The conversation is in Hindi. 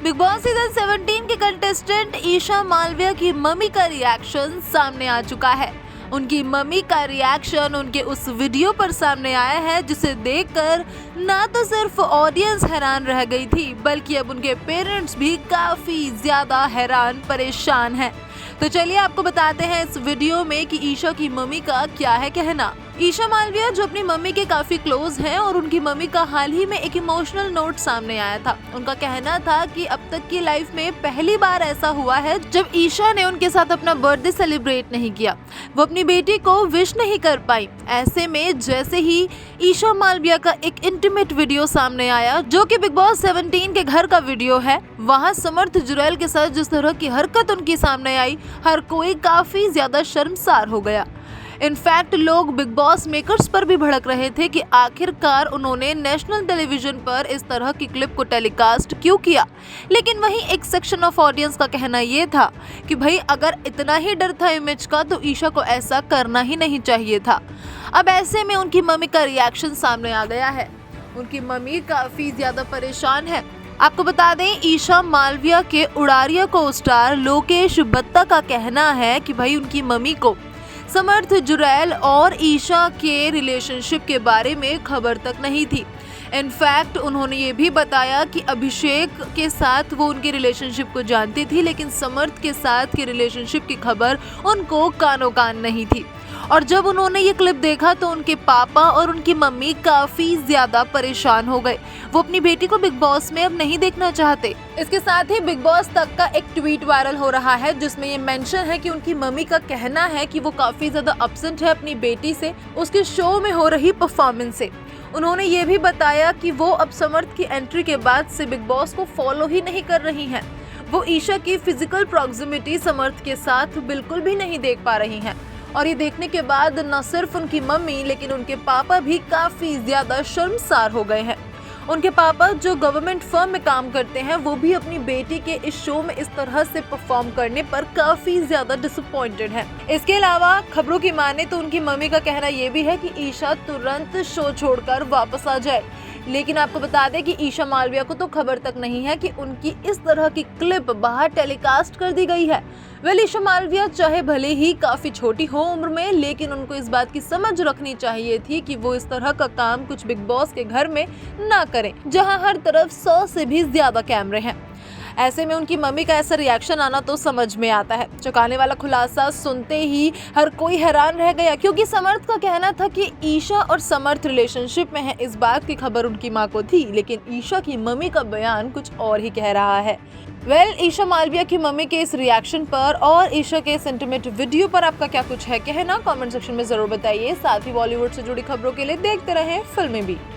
बिग बॉस सीजन 17 के कंटेस्टेंट ईशा मालविया की मम्मी का रिएक्शन सामने आ चुका है। उनकी मम्मी का रिएक्शन उनके उस वीडियो पर सामने आया है जिसे देखकर ना तो सिर्फ ऑडियंस हैरान रह गई थी, बल्कि अब उनके पेरेंट्स भी काफी ज्यादा हैरान परेशान हैं। तो चलिए आपको बताते हैं इस वीडियो में कि ईशा की मम्मी का क्या है कहना। ईशा मालविया जो अपनी मम्मी के काफी क्लोज हैं और उनकी मम्मी का हाल ही में एक इमोशनल नोट सामने आया था। उनका कहना था कि अब तक की लाइफ में पहली बार ऐसा हुआ है जब ईशा ने उनके साथ अपना बर्थडे सेलिब्रेट नहीं किया, वो अपनी बेटी को विश नहीं कर पाई। ऐसे में जैसे ही ईशा मालविया का एक इंटीमेट वीडियो सामने आया जो कि बिग बॉस 17 के घर का वीडियो है, वहाँ समर्थ जुरैल के साथ जिस तरह की हरकत उनकी सामने आई, हर कोई काफी ज्यादा शर्मसार हो गया। इनफैक्ट लोग बिग बॉस मेकर्स पर भी भड़क रहे थे कि आखिरकार उन्होंने नेशनल टेलीविजन पर इस तरह की क्लिप को टेलीकास्ट क्यों किया। लेकिन वहीं एक सेक्शन ऑफ ऑडियंस का कहना ये था कि भाई अगर इतना ही डर था इमेज का तो ईशा को ऐसा करना ही नहीं चाहिए था। अब ऐसे में उनकी मम्मी का रिएक्शन सामने आ गया है। उनकी मम्मी काफी ज्यादा परेशान है। आपको बता दें ईशा मालविया के उड़ारिया को स्टार लोकेश बत्ता का कहना है कि भाई उनकी मम्मी को समर्थ जुरैल और ईशा के रिलेशनशिप के बारे में खबर तक नहीं थी। इनफैक्ट उन्होंने ये भी बताया कि अभिषेक के साथ वो उनके रिलेशनशिप को जानती थी, लेकिन समर्थ के साथ के रिलेशनशिप की खबर उनको कानो कान नहीं थी। और जब उन्होंने ये क्लिप देखा तो उनके पापा और उनकी मम्मी काफी ज्यादा परेशान हो गए। वो अपनी बेटी को बिग बॉस में अब नहीं देखना चाहते। इसके साथ ही बिग बॉस तक का एक ट्वीट वायरल हो रहा है जिसमें ये मेंशन है कि उनकी मम्मी का कहना है कि वो काफी ज्यादा अपसेट है अपनी बेटी से, उसके शो में हो रही परफॉर्मेंस से। उन्होंने ये भी बताया कि वो अब समर्थ की एंट्री के बाद से बिग बॉस को फॉलो ही नहीं कर रही हैं। वो ईशा की फिजिकल प्रॉक्सिमिटी समर्थ के साथ बिल्कुल भी नहीं देख पा रही हैं। और ये देखने के बाद न सिर्फ उनकी मम्मी लेकिन उनके पापा भी काफी ज्यादा शर्मसार हो गए हैं। उनके पापा जो गवर्नमेंट फर्म में काम करते हैं वो भी अपनी बेटी के इस शो में इस तरह से परफॉर्म करने पर काफी ज्यादा डिसअपॉइंटेड हैं। इसके अलावा खबरों की माने तो उनकी मम्मी का कहना ये भी है कि ईशा तुरंत शो छोड़कर वापस आ जाए। लेकिन आपको बता दें कि ईशा मालविया को तो खबर तक नहीं है कि उनकी इस तरह की क्लिप बाहर टेलीकास्ट कर दी गई है। ईशा मालविया चाहे भले ही काफी छोटी हो उम्र में, लेकिन उनको इस बात की समझ रखनी चाहिए थी कि वो इस तरह का काम कुछ बिग बॉस के घर में ना करें जहां हर तरफ 100 से भी ज्यादा कैमरे हैं। ऐसे में उनकी मम्मी का ऐसा रिएक्शन आना तो समझ में आता है। चौंकाने वाला खुलासा सुनते ही हर कोई हैरान रह गया, क्योंकि समर्थ का कहना था कि ईशा और समर्थ रिलेशनशिप में है। इस बात की खबर उनकी मां को थी, लेकिन ईशा की मम्मी का बयान कुछ और ही कह रहा है। ईशा मालविया की मम्मी के इस रिएक्शन पर और ईशा के इस इंटीमेट वीडियो पर आपका क्या कुछ है कहना, कमेंट सेक्शन में जरूर बताइए। साथ ही बॉलीवुड से जुड़ी खबरों के लिए देखते रहें फिल्मी बीट।